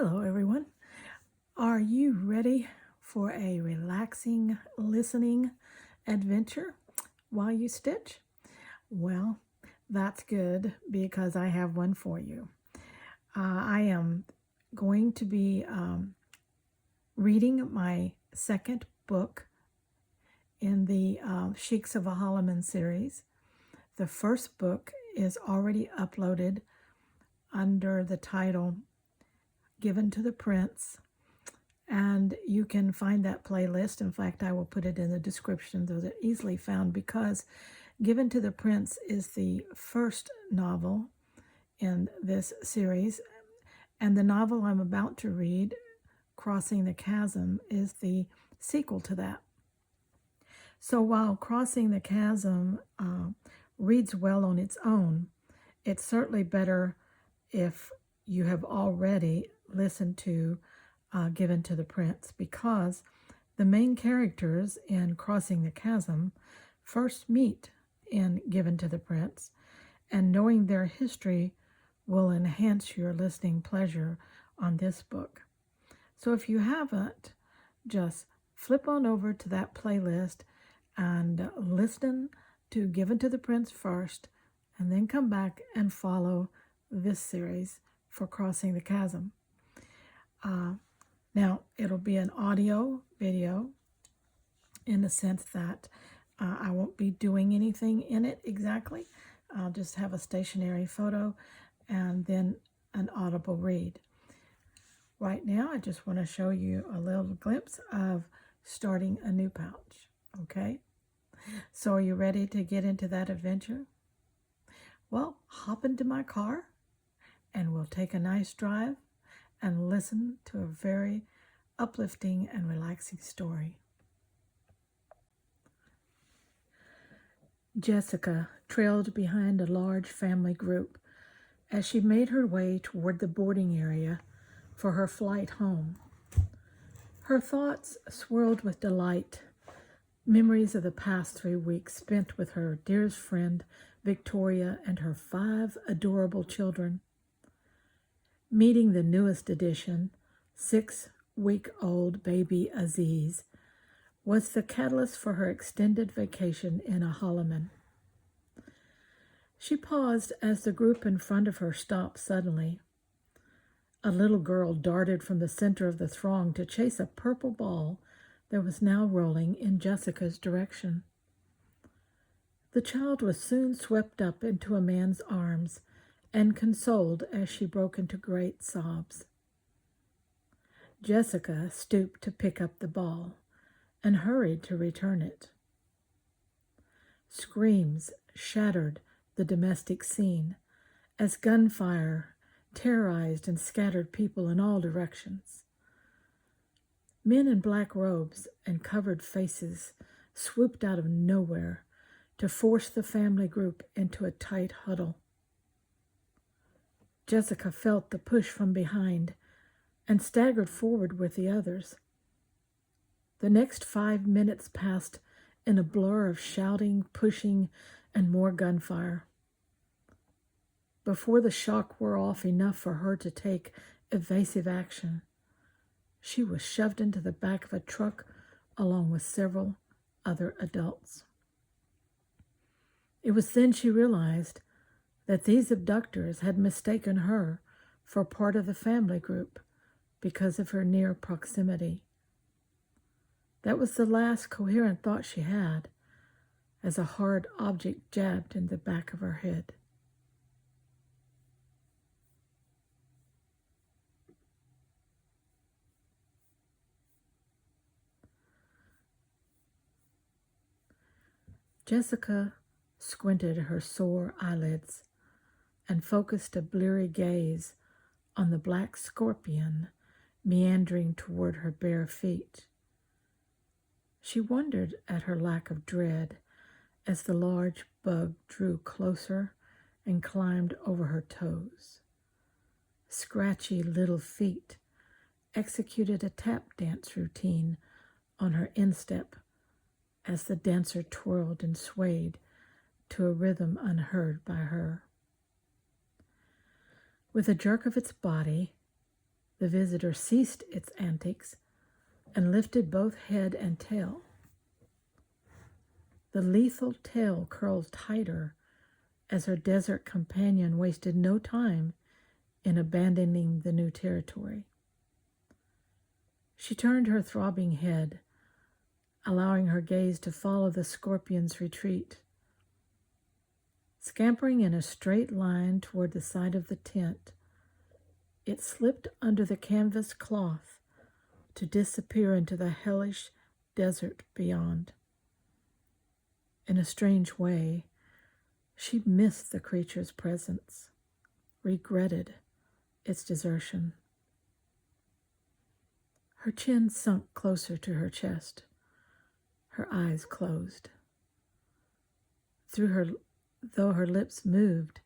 Hello, everyone. Are you ready for a relaxing listening adventure while you stitch? Well, that's good because I have one for you. I am going to be reading my second book in the Sheiks of Ahalaman series. The first book is already uploaded under the title Given to the Prince, and you can find that playlist. In fact, I will put it in the description so they're easily found, because Given to the Prince is the first novel in this series, and the novel I'm about to read, Crossing the Chasm, is the sequel to that. So while Crossing the Chasm reads well on its own, it's certainly better if you have already listened to Given to the Prince, because the main characters in Crossing the Chasm first meet in Given to the Prince, and knowing their history will enhance your listening pleasure on this book. So if you haven't, just flip on over to that playlist and listen to Given to the Prince first, and then come back and follow this series for Crossing the Chasm. Now, it'll be an audio video in the sense that I won't be doing anything in it exactly. I'll just have a stationary photo and then an audible read. Right now, I just want to show you a little glimpse of starting a new pouch, okay? So are you ready to get into that adventure? Well, hop into my car and we'll take a nice drive and listen to a very uplifting and relaxing story. Jessica trailed behind a large family group as she made her way toward the boarding area for her flight home. Her thoughts swirled with delight, memories of the past 3 weeks spent with her dearest friend, Victoria, and her 5 adorable children. Meeting the newest addition, 6-week-old baby Aziz, was the catalyst for her extended vacation in Ahalaman. She paused as the group in front of her stopped suddenly. A little girl darted from the center of the throng to chase a purple ball that was now rolling in Jessica's direction. The child was soon swept up into a man's arms and consoled as she broke into great sobs. Jessica stooped to pick up the ball and hurried to return it. Screams shattered the domestic scene as gunfire terrorized and scattered people in all directions. Men in black robes and covered faces swooped out of nowhere to force the family group into a tight huddle. Jessica felt the push from behind and staggered forward with the others. The next 5 minutes passed in a blur of shouting, pushing, and more gunfire. Before the shock wore off enough for her to take evasive action, she was shoved into the back of a truck along with several other adults. It was then she realized that these abductors had mistaken her for part of the family group because of her near proximity. That was the last coherent thought she had as a hard object jabbed in the back of her head. Jessica squinted her sore eyelids and focused a bleary gaze on the black scorpion meandering toward her bare feet. She wondered at her lack of dread as the large bug drew closer and climbed over her toes. Scratchy little feet executed a tap dance routine on her instep as the dancer twirled and swayed to a rhythm unheard by her. With a jerk of its body, The visitor ceased its antics and lifted both head and tail. The lethal tail curled tighter as her desert companion wasted no time in abandoning the new territory. She turned her throbbing head, allowing her gaze to follow the scorpion's retreat. Scampering in a straight line toward the side of the tent, it slipped under the canvas cloth to disappear into the hellish desert beyond. In a strange way, she missed the creature's presence, regretted its desertion. Her chin sunk closer to her chest, her eyes closed. Though her lips moved,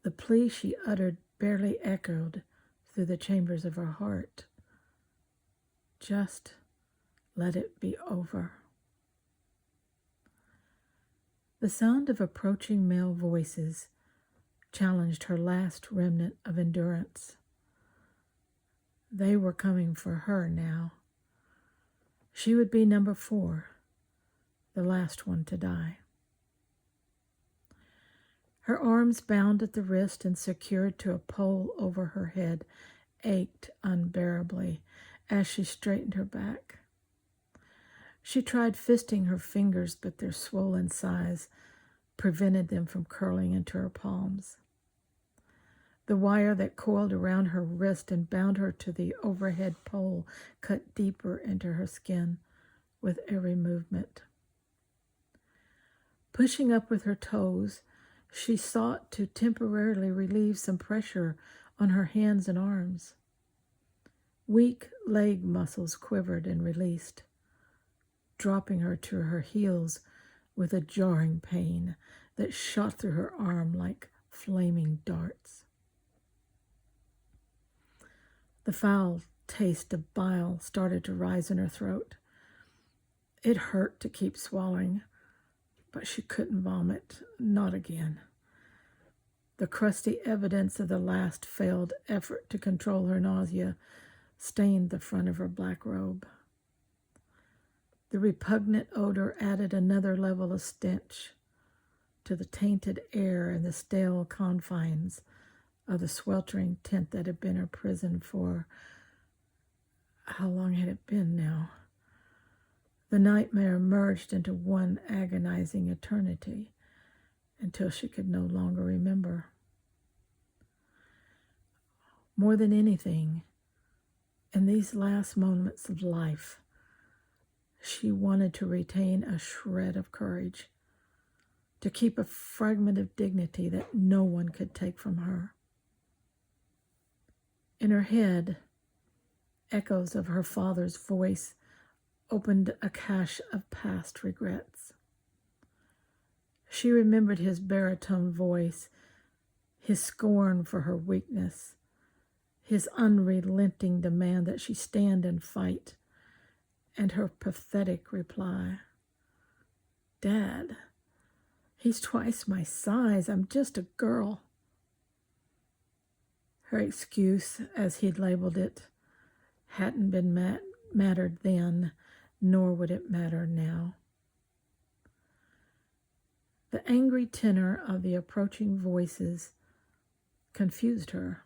the plea she uttered barely echoed through the chambers of her heart. Just let it be over. The sound of approaching male voices challenged her last remnant of endurance. They were coming for her now. She would be number 4, the last one to die. Her arms bound at the wrist and secured to a pole over her head ached unbearably as she straightened her back. She tried fisting her fingers, but their swollen size prevented them from curling into her palms. The wire that coiled around her wrist and bound her to the overhead pole cut deeper into her skin with every movement. Pushing up with her toes, she sought to temporarily relieve some pressure on her hands and arms. Weak leg muscles quivered and released, dropping her to her heels with a jarring pain that shot through her arm like flaming darts. The foul taste of bile started to rise in her throat. It hurt to keep swallowing, but she couldn't vomit, not again. The crusty evidence of the last failed effort to control her nausea stained the front of her black robe. The repugnant odor added another level of stench to the tainted air and the stale confines of the sweltering tent that had been her prison for, how long had it been now? The nightmare merged into one agonizing eternity until she could no longer remember. More than anything, in these last moments of life, she wanted to retain a shred of courage, to keep a fragment of dignity that no one could take from her. In her head, echoes of her father's voice opened a cache of past regrets. She remembered his baritone voice, his scorn for her weakness, his unrelenting demand that she stand and fight, and her pathetic reply, "Dad, he's twice my size. I'm just a girl." Her excuse, as he'd labeled it, hadn't been mattered then, nor would it matter now. The angry tenor of the approaching voices confused her.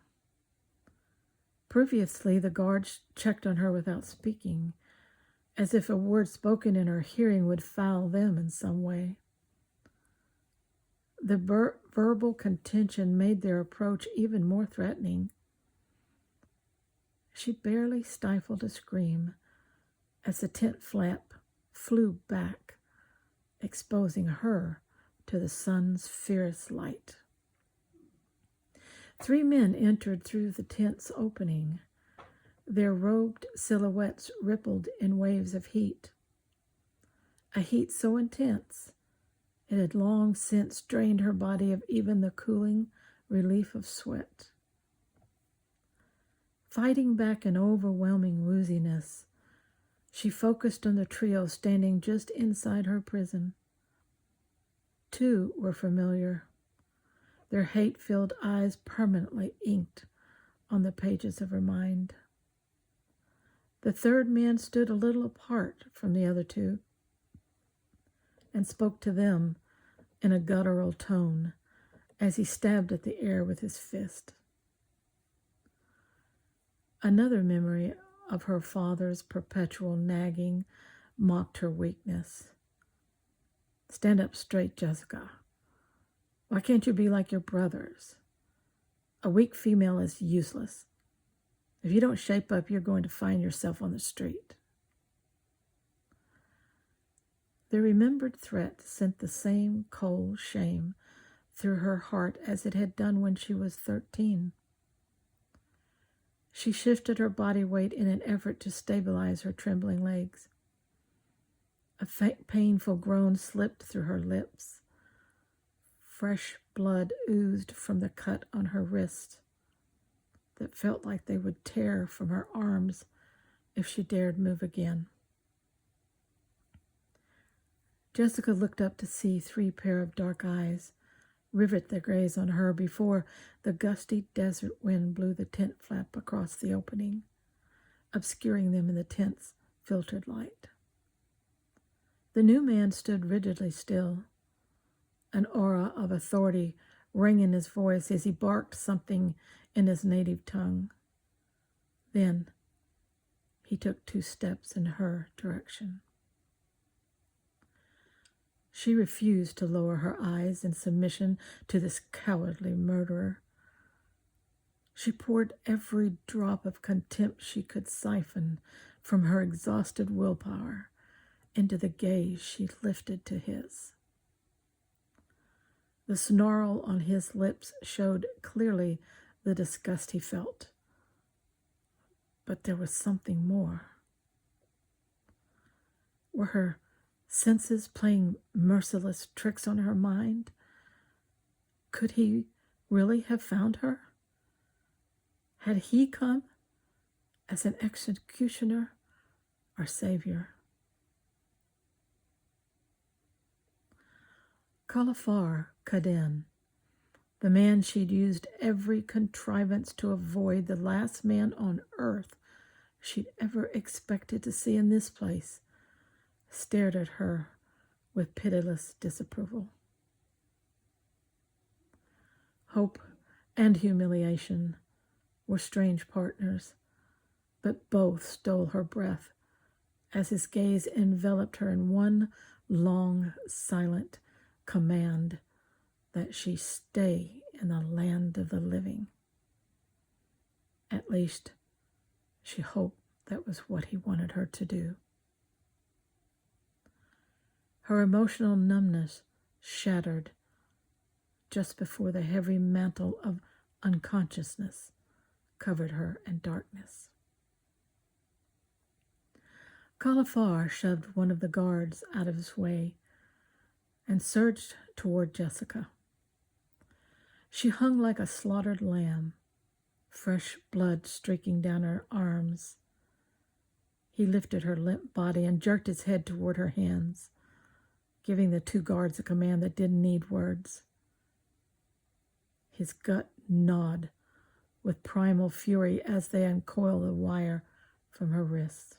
Previously, the guards checked on her without speaking, as if a word spoken in her hearing would foul them in some way. The verbal contention made their approach even more threatening. She barely stifled a scream as the tent flap flew back, exposing her to the sun's fierce light. 3 men entered through the tent's opening. Their robed silhouettes rippled in waves of heat, a heat so intense it had long since drained her body of even the cooling relief of sweat. Fighting back an overwhelming wooziness, she focused on the trio standing just inside her prison. 2 were familiar, their hate-filled eyes permanently inked on the pages of her mind. The third man stood a little apart from the other two and spoke to them in a guttural tone as he stabbed at the air with his fist. Another memory of her father's perpetual nagging mocked her weakness. "Stand up straight, Jessica. Why can't you be like your brothers? A weak female is useless. If you don't shape up, you're going to find yourself on the street." The remembered threat sent the same cold shame through her heart as it had done when she was 13. She shifted her body weight in an effort to stabilize her trembling legs. A painful groan slipped through her lips. Fresh blood oozed from the cut on her wrist that felt like they would tear from her arms if she dared move again. Jessica looked up to see 3 pair of dark eyes rivet their gaze on her before the gusty desert wind blew the tent flap across the opening, obscuring them in the tent's filtered light. The new man stood rigidly still, an aura of authority rang in his voice as he barked something in his native tongue. Then he took 2 steps in her direction. She refused to lower her eyes in submission to this cowardly murderer. She poured every drop of contempt she could siphon from her exhausted willpower into the gaze she lifted to his. The snarl on his lips showed clearly the disgust he felt. But there was something more. Were her senses playing merciless tricks on her mind? Could he really have found her? Had he come as an executioner or savior? Khalifar Kaden, the man she'd used every contrivance to avoid, the last man on earth she'd ever expected to see in this place, stared at her with pitiless disapproval. Hope and humiliation were strange partners, but both stole her breath as his gaze enveloped her in one long, silent command that she stay in the land of the living. At least, she hoped that was what he wanted her to do. Her emotional numbness shattered just before the heavy mantle of unconsciousness covered her in darkness. Khalifar shoved one of the guards out of his way and surged toward Jessica. She hung like a slaughtered lamb, fresh blood streaking down her arms. He lifted her limp body and jerked his head toward her hands, giving the 2 guards a command that didn't need words. His gut gnawed with primal fury as they uncoiled the wire from her wrists.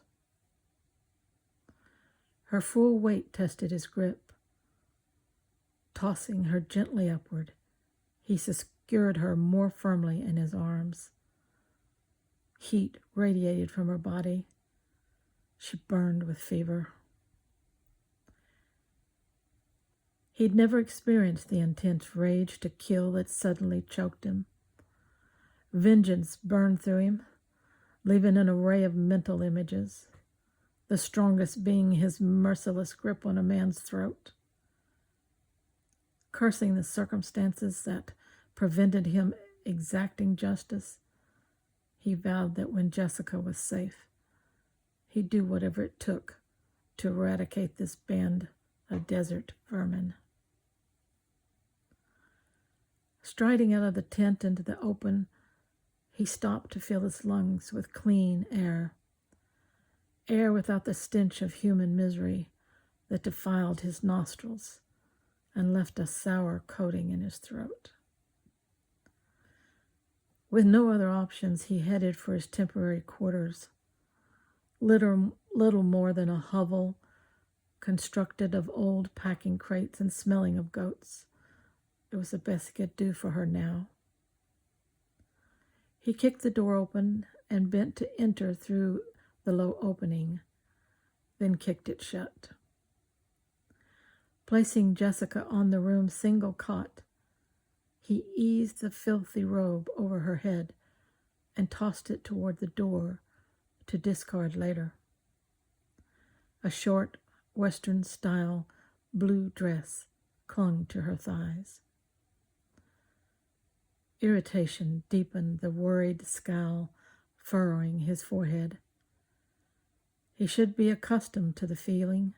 Her full weight tested his grip. Tossing her gently upward, he secured her more firmly in his arms. Heat radiated from her body. She burned with fever. He'd never experienced the intense rage to kill that suddenly choked him. Vengeance burned through him, leaving an array of mental images, the strongest being his merciless grip on a man's throat. Cursing the circumstances that prevented him exacting justice, he vowed that when Jessica was safe, he'd do whatever it took to eradicate this band of desert vermin. Striding out of the tent into the open, he stopped to fill his lungs with clean air without the stench of human misery that defiled his nostrils and left a sour coating in his throat. With no other options, he headed for his temporary quarters, little more than a hovel constructed of old packing crates and smelling of goats. It was the best he could do for her now. He kicked the door open and bent to enter through the low opening, then kicked it shut. Placing Jessica on the room's single cot, he eased the filthy robe over her head and tossed it toward the door to discard later. A short, Western-style blue dress clung to her thighs. Irritation deepened the worried scowl furrowing his forehead. He should be accustomed to the feeling.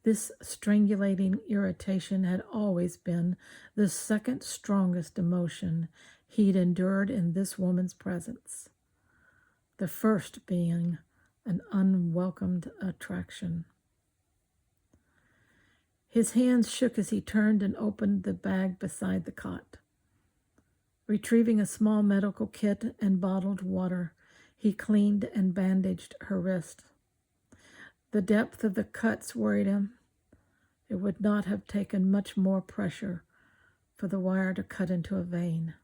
This strangulating irritation had always been the second strongest emotion he'd endured in this woman's presence, the first being an unwelcomed attraction. His hands shook as he turned and opened the bag beside the cot. Retrieving a small medical kit and bottled water, he cleaned and bandaged her wrist. The depth of the cuts worried him. It would not have taken much more pressure for the wire to cut into a vein.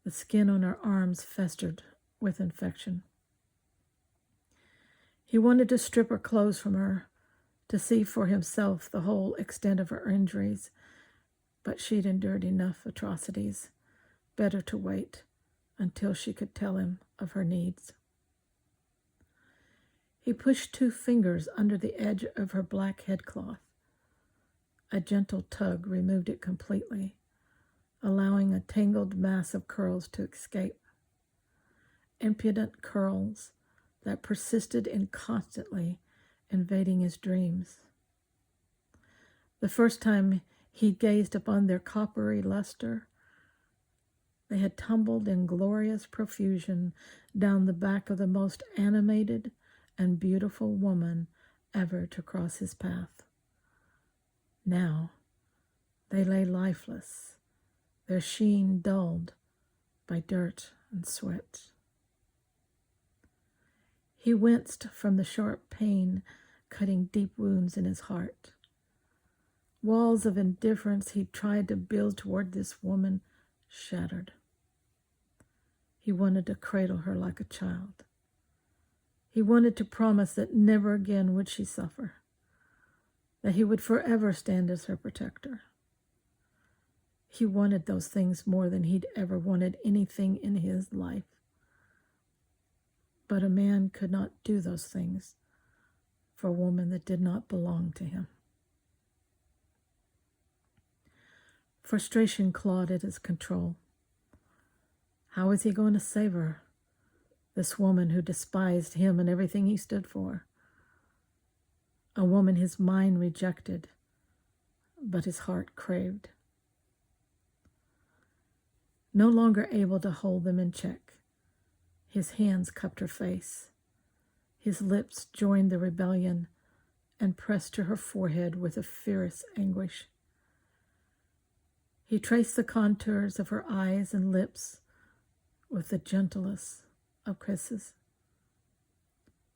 The skin on her arms festered with infection. He wanted to strip her clothes from her, to see for himself the whole extent of her injuries, but she'd endured enough atrocities. Better to wait until she could tell him of her needs. He pushed 2 fingers under the edge of her black headcloth. A gentle tug removed it completely, allowing a tangled mass of curls to escape. Impudent curls that persisted in constantly invading his dreams. The first time he gazed upon their coppery luster, they had tumbled in glorious profusion down the back of the most animated and beautiful woman ever to cross his path. Now they lay lifeless, their sheen dulled by dirt and sweat. He winced from the sharp pain cutting deep wounds in his heart. Walls of indifference he tried to build toward this woman shattered. He wanted to cradle her like a child. He wanted to promise that never again would she suffer, that he would forever stand as her protector. He wanted those things more than he'd ever wanted anything in his life. But a man could not do those things for a woman that did not belong to him. Frustration clawed at his control. How was he going to save her? This woman who despised him and everything he stood for. A woman his mind rejected, but his heart craved. No longer able to hold them in check, his hands cupped her face. His lips joined the rebellion and pressed to her forehead with a fierce anguish. He traced the contours of her eyes and lips with the gentlest of kisses.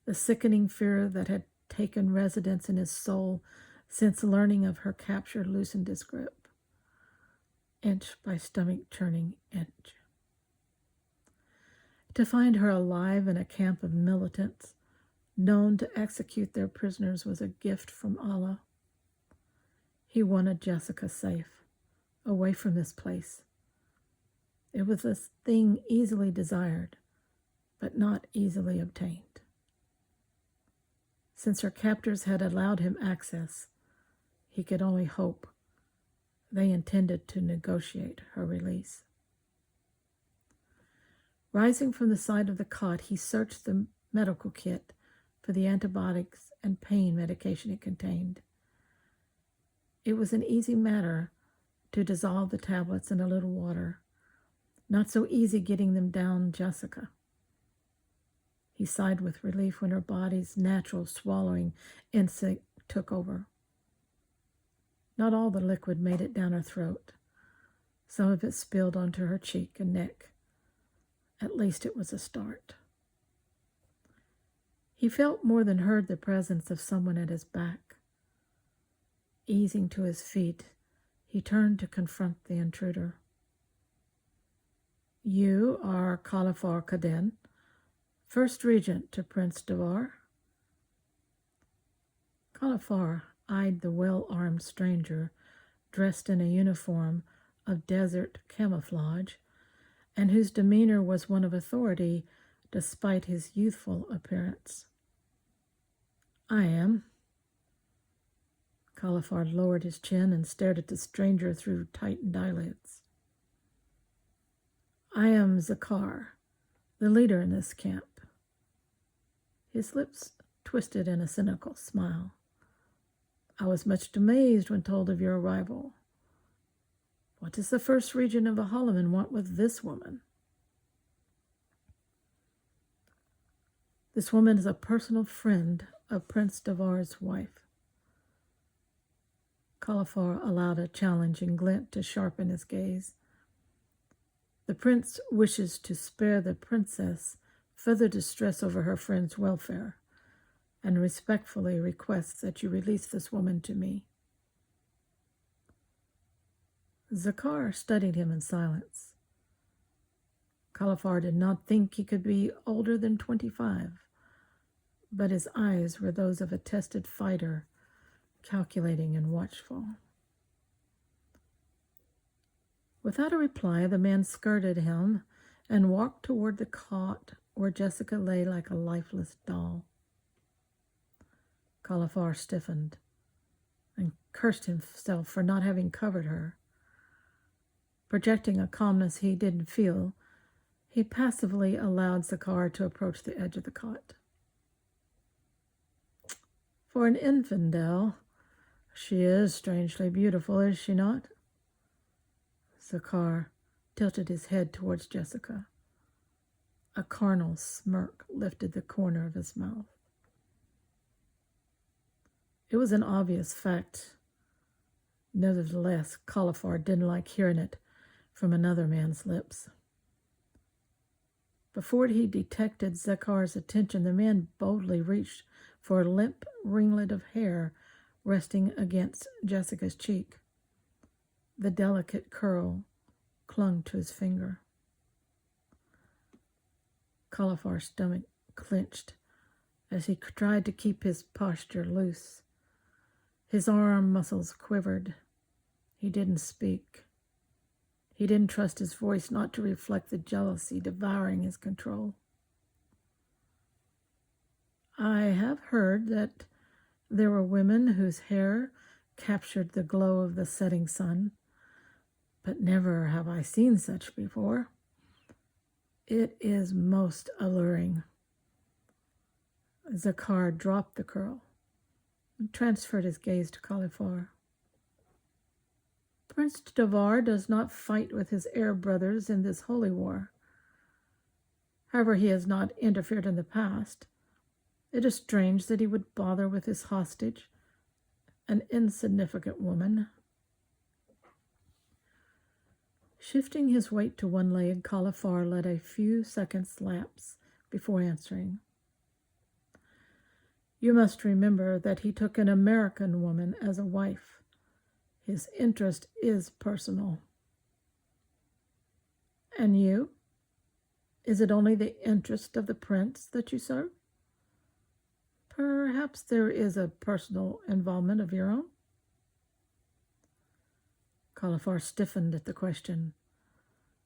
The sickening fear that had taken residence in his soul since learning of her capture loosened his grip, inch by stomach-churning inch. To find her alive in a camp of militants known to execute their prisoners was a gift from Allah. He wanted Jessica safe, away from this place. It was a thing easily desired, but not easily obtained. Since her captors had allowed him access, he could only hope they intended to negotiate her release. Rising from the side of the cot, he searched the medical kit for the antibiotics and pain medication it contained. It was an easy matter to dissolve the tablets in a little water. Not so easy getting them down Jessica. He sighed with relief when her body's natural swallowing instinct took over. Not all the liquid made it down her throat. Some of it spilled onto her cheek and neck. At least it was a start. He felt more than heard the presence of someone at his back. Easing to his feet, he turned to confront the intruder. "You are Khalifar Kaden, first regent to Prince Devar." Khalifar eyed the well-armed stranger, dressed in a uniform of desert camouflage, and whose demeanor was one of authority despite his youthful appearance. "I am." Khalifar lowered his chin and stared at the stranger through tightened eyelids. "I am Zakar, the leader in this camp." His lips twisted in a cynical smile. "I was much amazed when told of your arrival. What does the first regent of Ahalaman want with this woman?" "This woman is a personal friend of Prince Devar's wife." Khalifar allowed a challenging glint to sharpen his gaze. "The prince wishes to spare the princess further distress over her friend's welfare, and respectfully requests that you release this woman to me." Zakar studied him in silence. Khalifar did not think he could be older than 25, but his eyes were those of a tested fighter, calculating and watchful. Without a reply, the man skirted him and walked toward the cot where Jessica lay like a lifeless doll. Khalifar stiffened and cursed himself for not having covered her. Projecting a calmness he didn't feel, he passively allowed Zakar to approach the edge of the cot. "For an infidel, she is strangely beautiful, is she not?" Zakar tilted his head towards Jessica. A carnal smirk lifted the corner of his mouth. It was an obvious fact. Nevertheless, Khalifar didn't like hearing it from another man's lips. Before he detected Zakar's attention, the man boldly reached for a limp ringlet of hair resting against Jessica's cheek. The delicate curl clung to his finger. Khalifar's stomach clenched as he tried to keep his posture loose. His arm muscles quivered. He didn't speak. He didn't trust his voice not to reflect the jealousy devouring his control. "I have heard that there were women whose hair captured the glow of the setting sun, but never have I seen such before. It is most alluring." Zakar dropped the curl and transferred his gaze to Khalifar. "Prince Devar does not fight with his heir brothers in this holy war. However, he has not interfered in the past. It is strange that he would bother with his hostage, an insignificant woman." Shifting his weight to one leg, Khalifar let a few seconds lapse before answering. "You must remember that he took an American woman as a wife. His interest is personal." "And you? Is it only the interest of the prince that you serve?" "Perhaps there is a personal involvement of your own?" Khalifar stiffened at the question,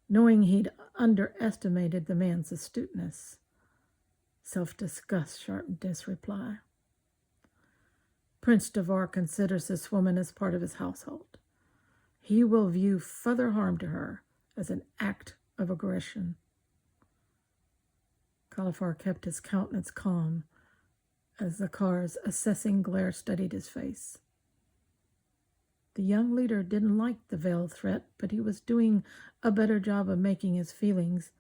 knowing he'd underestimated the man's astuteness. Self-disgust sharpened his reply. "Prince Devar considers this woman as part of his household. He will view further harm to her as an act of aggression." Khalifar kept his countenance calm as Zakar's assessing glare studied his face. The young leader didn't like the veiled threat, but he was doing a better job of making his feelings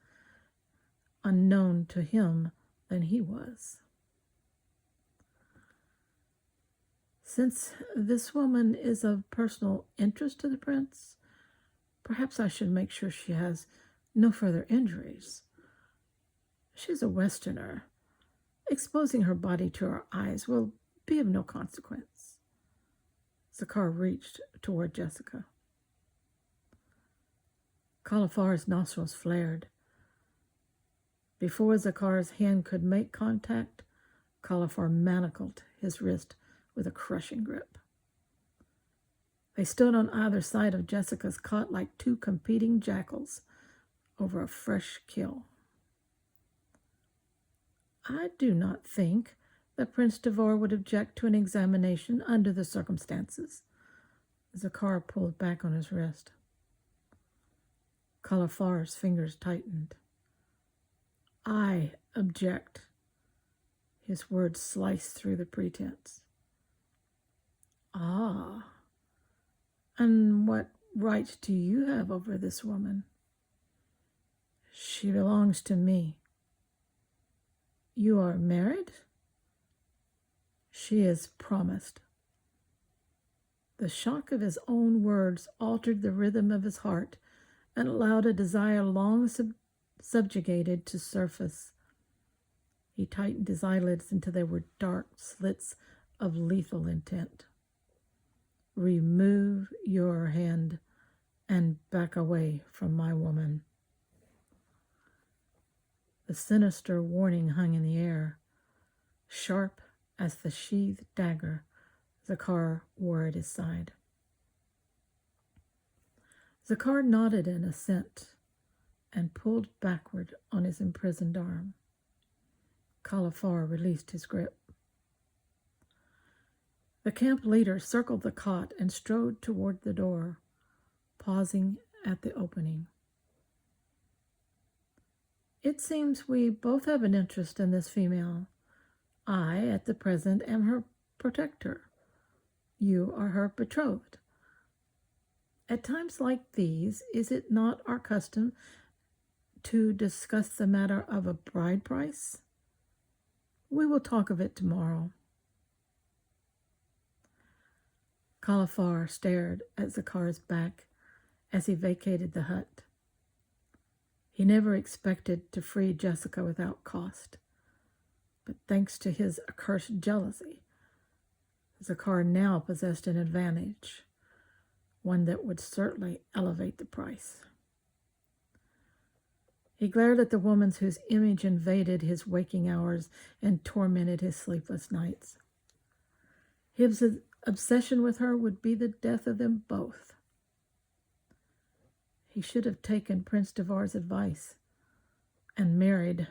unknown to him than he was. "Since this woman is of personal interest to the prince, Perhaps I should make sure she has no further injuries. She's a Westerner. Exposing her body to our eyes will be of no consequence. Zakar reached toward Jessica. Califar's nostrils flared. Before Zakar's hand could make contact, Califar manacled his wrist with a crushing grip. They stood on either side of Jessica's cot like two competing jackals over a fresh kill. I do not think that Prince Devor would object to an examination under the circumstances. Zakar pulled back on his wrist. Califar's fingers tightened. I object. His words sliced through the pretense. Ah, and what right do you have over this woman? She belongs to me. You are married? She is promised. The shock of his own words altered the rhythm of his heart and allowed a desire long subjugated to surface. He tightened his eyelids until they were dark slits of lethal intent. Remove your hand and back away from my woman. The sinister warning hung in the air, sharp as the sheathed dagger Zakar wore at his side. Zakar nodded in assent and pulled backward on his imprisoned arm. Califar released his grip. The camp leader circled the cot and strode toward the door, pausing at the opening. It seems we both have an interest in this female. I, at the present, am her protector. You are her betrothed. At times like these, is it not our custom to discuss the matter of a bride price? We will talk of it tomorrow. Califar stared at Zakar's back as he vacated the hut. He never expected to free Jessica without cost, but thanks to his accursed jealousy, Zakar now possessed an advantage, one that would certainly elevate the price. He glared at the woman whose image invaded his waking hours and tormented his sleepless nights. His obsession with her would be the death of them both. He should have taken Prince Devor's advice and married,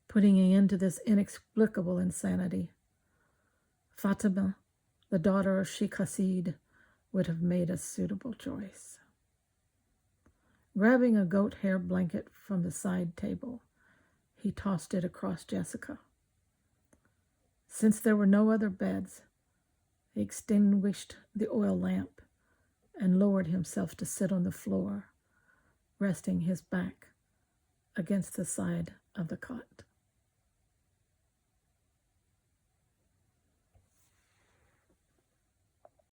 putting an end to this inexplicable insanity. Fatima, the daughter of Sheikh Hasid, would have made a suitable choice. Grabbing a goat hair blanket from the side table, he tossed it across Jessica. Since there were no other beds, he extinguished the oil lamp and lowered himself to sit on the floor, resting his back against the side of the cot.